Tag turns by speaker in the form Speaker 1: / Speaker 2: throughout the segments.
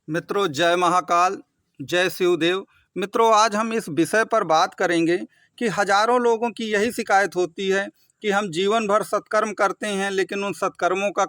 Speaker 1: मित्रों, जय महाकाल, जय शिवदेव। मित्रों, आज हम इस विषय पर बात करेंगे कि हजारों लोगों की यही शिकायत होती है कि हम जीवन भर सत्कर्म करते हैं, लेकिन उन सत्कर्मों का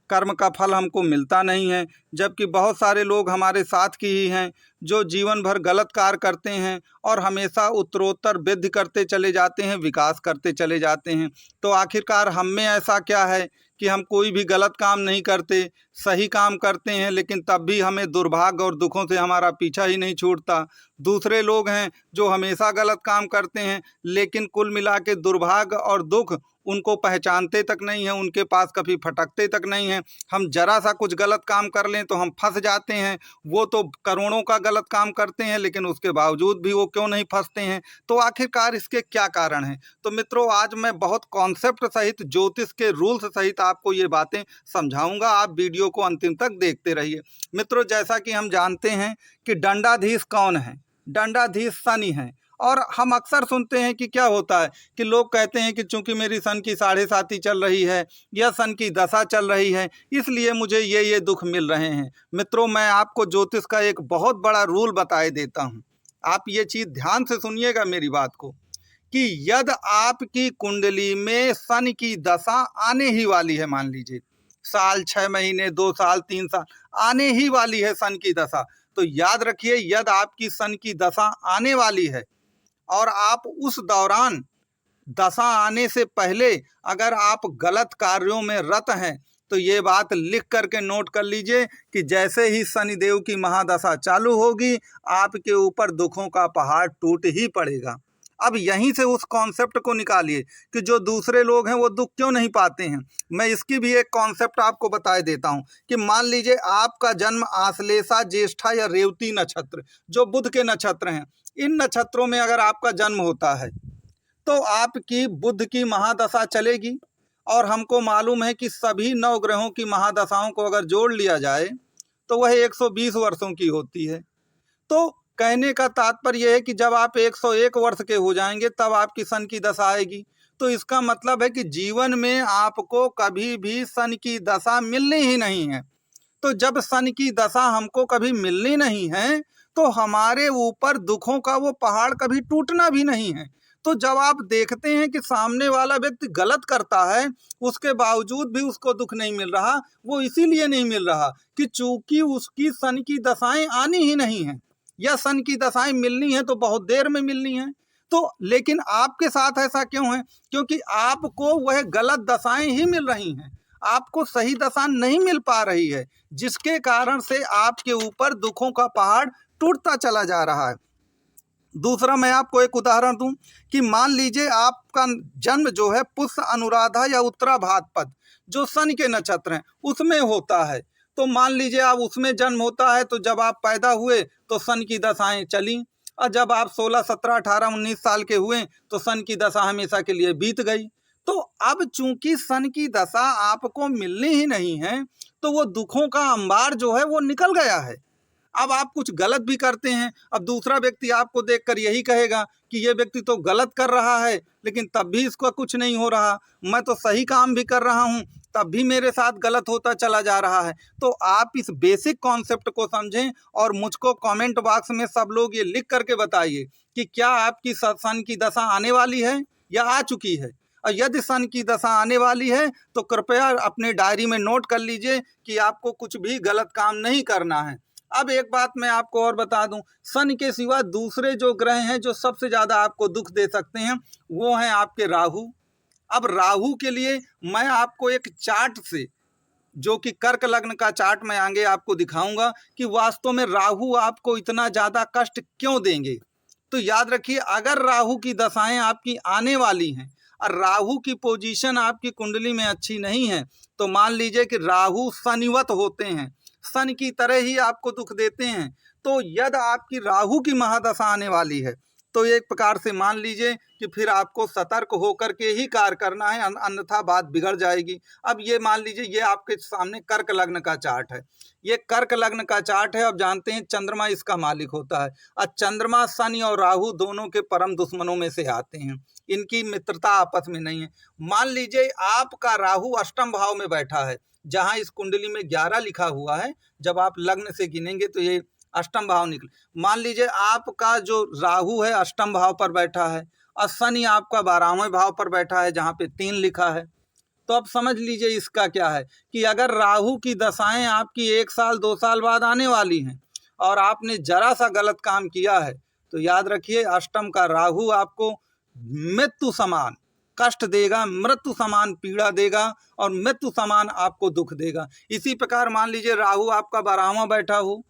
Speaker 1: कर्म का फल हमको मिलता नहीं है। जबकि बहुत सारे लोग हमारे साथ की ही हैं जो जीवन भर गलत कार्य करते हैं और हमेशा उत्तरोत्तर वृद्धि करते चले जाते हैं, विकास करते चले जाते हैं। तो आखिरकार हम में ऐसा क्या है कि हम कोई भी गलत काम नहीं करते, सही काम करते हैं, लेकिन तब भी हमें दुर्भाग्य और दुखों से हमारा पीछा ही नहीं छूटता। दूसरे लोग हैं जो हमेशा गलत काम करते हैं, लेकिन कुल मिला के दुर्भाग्य और दुख उनको पहचानते तक नहीं हैं, उनके पास कभी फटकते तक नहीं हैं। हम जरा सा कुछ गलत काम कर लें तो हम फंस जाते हैं। वो तो करोड़ों का गलत काम करते हैं, लेकिन उसके बावजूद भी वो क्यों नहीं फंसते हैं? तो आखिरकार इसके क्या कारण हैं? तो मित्रों, आज मैं बहुत कॉन्सेप्ट सहित, ज्योतिष के रूल्स सहित आपको ये बातें समझाऊंगा। आप वीडियो को अंतिम तक देखते रहिए। मित्रों, जैसा कि हम जानते हैं कि दंडाधीश कौन है? दंडाधीश शनि है। और हम अक्सर सुनते हैं कि क्या होता है कि लोग कहते हैं कि चूंकि मेरी सन की 7.5 चल रही है या सन की दशा चल रही है, इसलिए मुझे ये दुख मिल रहे हैं। मित्रों, मैं आपको ज्योतिष का एक बहुत बड़ा रूल बताए देता हूं। आप ये चीज ध्यान से सुनिएगा मेरी बात को, कि यदि आपकी कुंडली में सन की दशा आने ही वाली है, मान लीजिए साल, 6 महीने, 2 साल, 3 साल आने ही वाली है सन की दशा, तो याद रखिए, यदि आपकी सन की दशा आने वाली है और आप उस दौरान, दशा आने से पहले अगर आप गलत कार्यों में रत हैं, तो ये बात लिख करके नोट कर लीजिए कि जैसे ही शनिदेव की महादशा चालू होगी, आपके ऊपर दुखों का पहाड़ टूट ही पड़ेगा। अब यहीं से उस कॉन्सेप्ट को निकालिए कि जो दूसरे लोग हैं वो दुख क्यों नहीं पाते हैं। मैं इसकी भी एक कॉन्सेप्ट आपको बता देता हूं कि मान लीजिए आपका जन्म आश्लेषा, ज्येष्ठा या रेवती नक्षत्र, जो बुध के नक्षत्र हैं, इन नक्षत्रों में अगर आपका जन्म होता है तो आपकी बुध की महादशा चलेगी। और हमको मालूम है कि सभी 9 ग्रहों की महादशाओं को अगर जोड़ लिया जाए तो वह 120 वर्षों की होती है। तो कहने का तात्पर्य यह है कि जब आप 101 वर्ष के हो जाएंगे तब आपकी सन की दशा आएगी। तो इसका मतलब है कि जीवन में आपको कभी भी सन की दशा मिलनी ही नहीं है। तो जब सन की दशा हमको कभी मिलनी नहीं है, तो हमारे ऊपर दुखों का वो पहाड़ कभी टूटना भी नहीं है। तो जब आप देखते हैं कि सामने वाला व्यक्ति गलत करता है, उसके बावजूद भी उसको दुख नहीं मिल रहा, वो इसीलिए नहीं मिल रहा कि चूंकि उसकी सन की दशाएं आनी ही नहीं है, या सन की दशाएं मिलनी है तो बहुत देर में मिलनी है। तो लेकिन आपके साथ ऐसा क्यों है? क्योंकि आपको वह गलत दशाएं ही मिल रही हैं, आपको सही दशा नहीं मिल पा रही है, जिसके कारण से आपके ऊपर दुखों का पहाड़ टूटता चला जा रहा है। दूसरा, मैं आपको एक उदाहरण दूं कि मान लीजिए आपका जन्म जो है पुष्य अनुराधा या उत्तरा भाद्रपद, जो शनि के नक्षत्र हैं, उसमें होता है। तो मान लीजिए आप उसमें जन्म होता है, तो जब आप पैदा हुए तो सन की दशाएं चली, और जब आप 16, 17, 18, 19 साल के हुए तो सन की दशा हमेशा के लिए बीत गई। तो अब चूंकि सन की दशा आपको मिलनी ही नहीं है, तो वो दुखों का अंबार जो है वो निकल गया है। अब आप कुछ गलत भी करते हैं, अब दूसरा व्यक्ति आपको देखकर यही कहेगा कि ये व्यक्ति तो गलत कर रहा है, लेकिन तब भी इसको कुछ नहीं हो रहा, मैं तो सही काम भी कर रहा हूँ, तब भी मेरे साथ गलत होता चला जा रहा है। तो आप इस बेसिक कॉन्सेप्ट को समझें और मुझको कमेंट बॉक्स में सब लोग ये लिख करके बताइए कि क्या आपकी सन की दशा आने वाली है या आ चुकी है। और यदि सन की दशा आने वाली है तो कृपया अपने डायरी में नोट कर लीजिए कि आपको कुछ भी गलत काम नहीं करना है। अब एक बात मैं आपको और बता दूं, सन के सिवा दूसरे जो ग्रह हैं जो सबसे ज्यादा आपको दुख दे सकते हैं, वो हैं आपके राहु। अब राहु के लिए मैं आपको एक चार्ट से, जो कि कर्क लग्न का चार्ट मैं आगे आपको दिखाऊंगा कि वास्तव में राहु आपको इतना ज्यादा कष्ट क्यों देंगे। तो याद रखिए, अगर राहु की दशाएं आपकी आने वाली हैं और राहु की पोजीशन आपकी कुंडली में अच्छी नहीं है, तो मान लीजिए कि राहु शनिवत होते हैं, सन की तरह ही आपको दुख देते हैं। तो यदि आपकी राहु की महादशा आने वाली है, तो एक प्रकार से मान लीजिए कि फिर आपको सतर्क होकर के ही कार्य करना है, अन्यथा बात बिगड़ जाएगी। अब ये मान लीजिए, ये आपके सामने कर्क लग्न का चार्ट है, ये कर्क लग्न का चार्ट है। अब जानते हैं चंद्रमा इसका मालिक होता है, और चंद्रमा शनि और राहु दोनों के परम दुश्मनों में से आते हैं, इनकी मित्रता आपस में नहीं है। मान लीजिए आपका राहु अष्टम भाव में बैठा है, जहाँ इस कुंडली में 11 लिखा हुआ है, जब आप लग्न से गिनेंगे तो ये अष्टम भाव निकले। मान लीजिए आपका जो राहु है अष्टम भाव पर बैठा है और शनि आपका 12वें भाव पर बैठा है जहाँ पे 3 लिखा है। तो अब समझ लीजिए इसका क्या है कि अगर राहु की दशाएं आपकी 1 साल 2 साल बाद आने वाली हैं और आपने जरा सा गलत काम किया है, तो याद रखिए अष्टम का राहु आपको मृत्यु समान कष्ट देगा, मृत्यु समान पीड़ा देगा और मृत्यु समान आपको दुख देगा। इसी प्रकार मान लीजिए राहु आपका 12वां बैठा हो,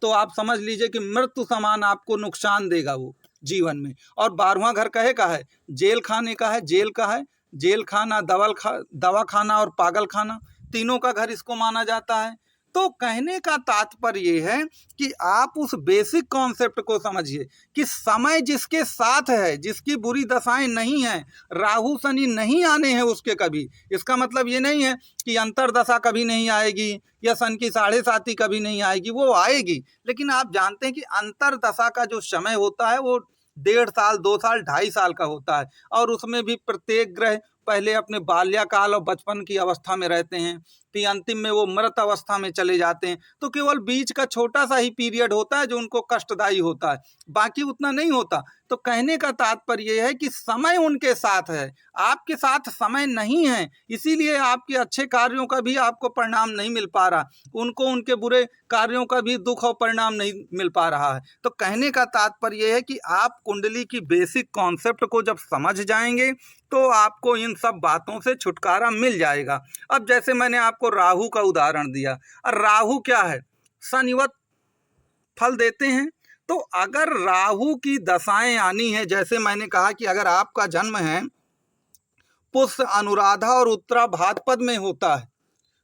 Speaker 1: तो आप समझ लीजिए कि मृत्यु समान आपको नुकसान देगा वो जीवन में। और 12वां घर कहे का है, जेल खाने का है, जेल का है, जेल खाना, दवा खाना और पागल खाना, तीनों का घर इसको माना जाता है। तो कहने का तात्पर्य ये है कि आप उस बेसिक कॉन्सेप्ट को समझिए कि समय जिसके साथ है, जिसकी बुरी दशाएं नहीं हैं, राहु शनि नहीं आने हैं उसके कभी, इसका मतलब ये नहीं है कि अंतरदशा कभी नहीं आएगी या सन की 7.5 कभी नहीं आएगी, वो आएगी। लेकिन आप जानते हैं कि अंतरदशा का जो समय होता है वो 1.5 साल, 2 साल, 2.5 साल का होता है और उसमें भी प्रत्येक ग्रह पहले अपने बाल्यकाल और बचपन की अवस्था में रहते हैं, फिर अंतिम में वो मृत अवस्था में चले जाते हैं। तो केवल बीच का छोटा सा ही पीरियड होता है जो उनको कष्टदायी होता है, बाकी उतना नहीं होता। तो कहने का तात्पर्य यह है कि समय उनके साथ है, आपके साथ समय नहीं है, इसीलिए आपके अच्छे कार्यों का भी आपको परिणाम नहीं मिल पा रहा, उनको उनके बुरे कार्यों का भी दुख और परिणाम नहीं मिल पा रहा है। तो कहने का तात्पर्य यह है कि आप कुंडली की बेसिक कॉन्सेप्ट को जब समझ जाएंगे तो आपको इन सब बातों से छुटकारा मिल जाएगा। अब जैसे मैंने आपको राहु का उदाहरण दिया, और राहु क्या है, शनिवत फल देते हैं। तो अगर राहु की दशाएं आनी है, जैसे मैंने कहा कि अगर आपका जन्म है पुष्य, अनुराधा और उत्तरा भाद्रपद में होता है,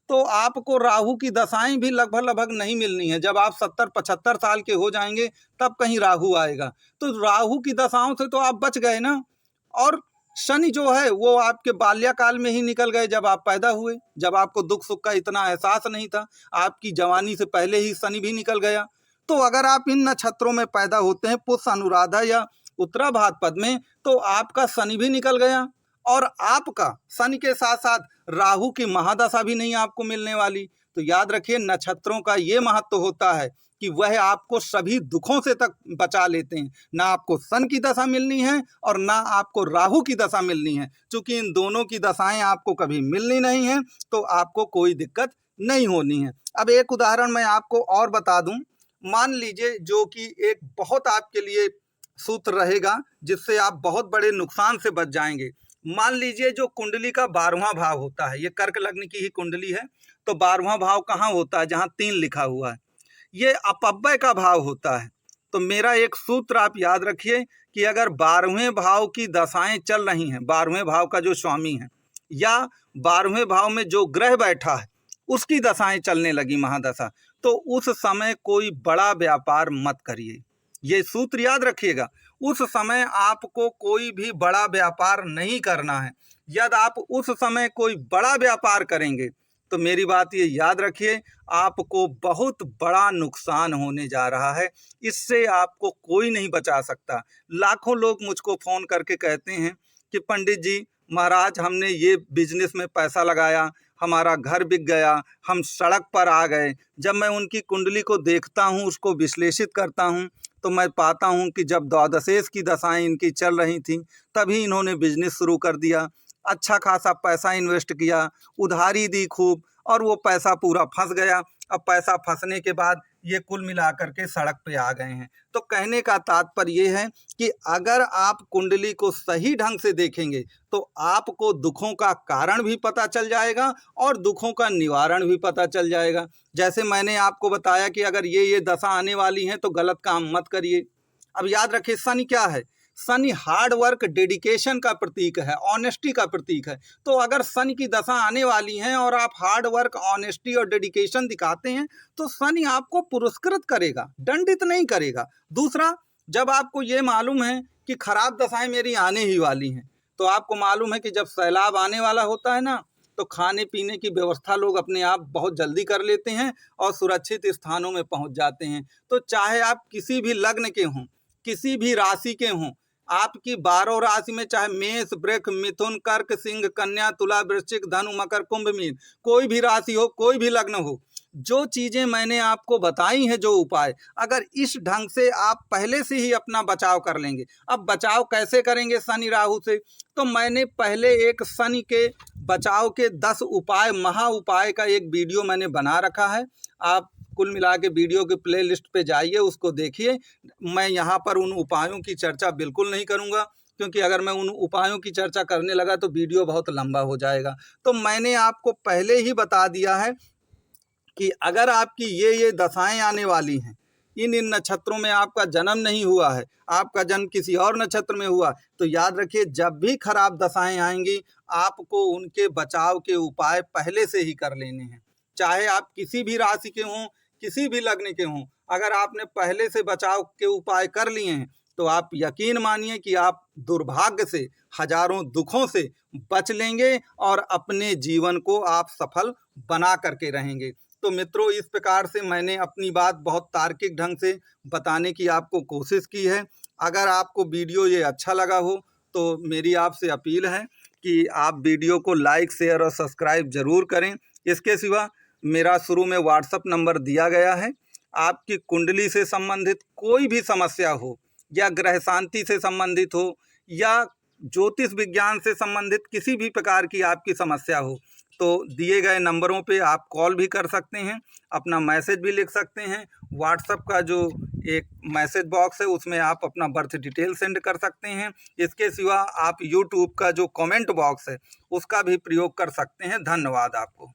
Speaker 1: तो आपको राहु की दशाएं भी लगभग नहीं मिलनी है। जब आप 70-75 साल के हो जाएंगे तब कहीं राहु आएगा, तो राहु की दशाओं से तो आप बच गए ना। और शनि जो है वो आपके बाल्यकाल में ही निकल गए, जब आप पैदा हुए, जब आपको दुख सुख का इतना एहसास नहीं था, आपकी जवानी से पहले ही शनि भी निकल गया। तो अगर आप इन नक्षत्रों में पैदा होते हैं, पुष्य, अनुराधा या उत्तरा भाद्रपद में, तो आपका शनि भी निकल गया और आपका शनि के साथ साथ राहु की महादशा भी नहीं आपको मिलने वाली। तो याद रखिए नक्षत्रों का ये महत्व होता है कि वह आपको सभी दुखों से तक बचा लेते हैं। ना आपको सन की दशा मिलनी है और ना आपको राहु की दशा मिलनी है। चूंकि इन दोनों की दशाएं आपको कभी मिलनी नहीं है तो आपको कोई दिक्कत नहीं होनी है। अब एक उदाहरण मैं आपको और बता दूं, मान लीजिए जो कि एक बहुत आपके लिए सूत्र रहेगा जिससे आप बहुत बड़े नुकसान से बच जाएंगे। मान लीजिए जो कुंडली का 12वां भाव होता है, ये कर्क लग्न की ही कुंडली है, तो 12वां भाव कहाँ होता है, जहाँ 3 लिखा हुआ है, ये अपव्यय का भाव होता है। तो मेरा एक सूत्र आप याद रखिए कि अगर 12वें भाव की दशाएं चल रही हैं, 12वें भाव का जो स्वामी है या 12वें भाव में जो ग्रह बैठा है उसकी दशाएं चलने लगी महादशा, तो उस समय कोई बड़ा व्यापार मत करिए। ये सूत्र याद रखिएगा, उस समय आपको कोई भी बड़ा व्यापार नहीं करना है। यदि आप उस समय कोई बड़ा व्यापार करेंगे तो मेरी बात ये याद रखिए, आपको बहुत बड़ा नुकसान होने जा रहा है। इससे आपको कोई नहीं बचा सकता। लाखों लोग मुझको फ़ोन करके कहते हैं कि पंडित जी महाराज हमने ये बिजनेस में पैसा लगाया, हमारा घर बिक गया, हम सड़क पर आ गए। जब मैं उनकी कुंडली को देखता हूँ, उसको विश्लेषित करता हूँ, तो मैं पाता हूँ कि जब द्वादशेश की दशाएं इनकी चल रही थी तभी इन्होंने बिजनेस शुरू कर दिया, अच्छा खासा पैसा इन्वेस्ट किया, उधारी दी खूब, और वो पैसा पूरा फंस गया। अब पैसा फंसने के बाद ये कुल मिलाकर के सड़क पे आ गए हैं। तो कहने का तात्पर्य ये है कि अगर आप कुंडली को सही ढंग से देखेंगे तो आपको दुखों का कारण भी पता चल जाएगा और दुखों का निवारण भी पता चल जाएगा। जैसे मैंने आपको बताया कि अगर ये दशा आने वाली है तो गलत काम मत करिए। अब याद रखिए शनि क्या है, शनि हार्ड वर्क, डेडिकेशन का प्रतीक है, ऑनेस्टी का प्रतीक है। तो अगर शनि की दशा आने वाली है और आप हार्ड वर्क, ऑनेस्टी और डेडिकेशन दिखाते हैं तो शनि आपको पुरस्कृत करेगा, दंडित नहीं करेगा। दूसरा, जब आपको ये मालूम है कि खराब दशाएं मेरी आने ही वाली हैं, तो आपको मालूम है कि जब सैलाब आने वाला होता है ना, तो खाने पीने की व्यवस्था लोग अपने आप बहुत जल्दी कर लेते हैं और सुरक्षित स्थानों में पहुंच जाते हैं। तो चाहे आप किसी भी लग्न के हों, किसी भी राशि के हों, आपकी 12 राशि में चाहे मेष, वृष, मिथुन, कर्क, सिंह, कन्या, तुला, वृश्चिक, धनु, मकर, कुंभ, मीन, कोई भी राशि हो, कोई भी लग्न हो, जो चीज़ें मैंने आपको बताई हैं, जो उपाय, अगर इस ढंग से आप पहले से ही अपना बचाव कर लेंगे। अब बचाव कैसे करेंगे शनि राहु से? तो मैंने पहले एक शनि के बचाव के 10 उपाय, महा उपाय का एक वीडियो मैंने बना रखा है। आप कुल मिला के वीडियो के प्ले लिस्ट पे जाइए, उसको देखिए। मैं यहाँ पर उन उपायों की चर्चा बिल्कुल नहीं करूँगा, क्योंकि अगर मैं उन उपायों की चर्चा करने लगा तो वीडियो बहुत लंबा हो जाएगा। तो मैंने आपको पहले ही बता दिया है कि अगर आपकी ये दशाएं आने वाली हैं, इन नक्षत्रों में आपका जन्म नहीं हुआ है, आपका जन्म किसी और नक्षत्र में हुआ, तो याद रखिए जब भी खराब दशाएं आएंगी, आपको उनके बचाव के उपाय पहले से ही कर लेने हैं। चाहे आप किसी भी राशि के हों, किसी भी लग्न के हों, अगर आपने पहले से बचाव के उपाय कर लिए हैं, तो आप यकीन मानिए कि आप दुर्भाग्य से, हजारों दुखों से बच लेंगे और अपने जीवन को आप सफल बना करके रहेंगे। तो मित्रों, इस प्रकार से मैंने अपनी बात बहुत तार्किक ढंग से बताने की आपको कोशिश की है। अगर आपको वीडियो ये अच्छा लगा हो तो मेरी आपसे अपील है कि आप वीडियो को लाइक, शेयर और सब्सक्राइब ज़रूर करें। इसके सिवा मेरा शुरू में व्हाट्सएप नंबर दिया गया है। आपकी कुंडली से संबंधित कोई भी समस्या हो, या ग्रह शांति से संबंधित हो, या ज्योतिष विज्ञान से संबंधित किसी भी प्रकार की आपकी समस्या हो, तो दिए गए नंबरों पे आप कॉल भी कर सकते हैं, अपना मैसेज भी लिख सकते हैं। व्हाट्सएप का जो एक मैसेज बॉक्स है उसमें आप अपना बर्थ डिटेल सेंड कर सकते हैं। इसके सिवा आप यूट्यूब का जो कमेंट बॉक्स है उसका भी प्रयोग कर सकते हैं। धन्यवाद आपको।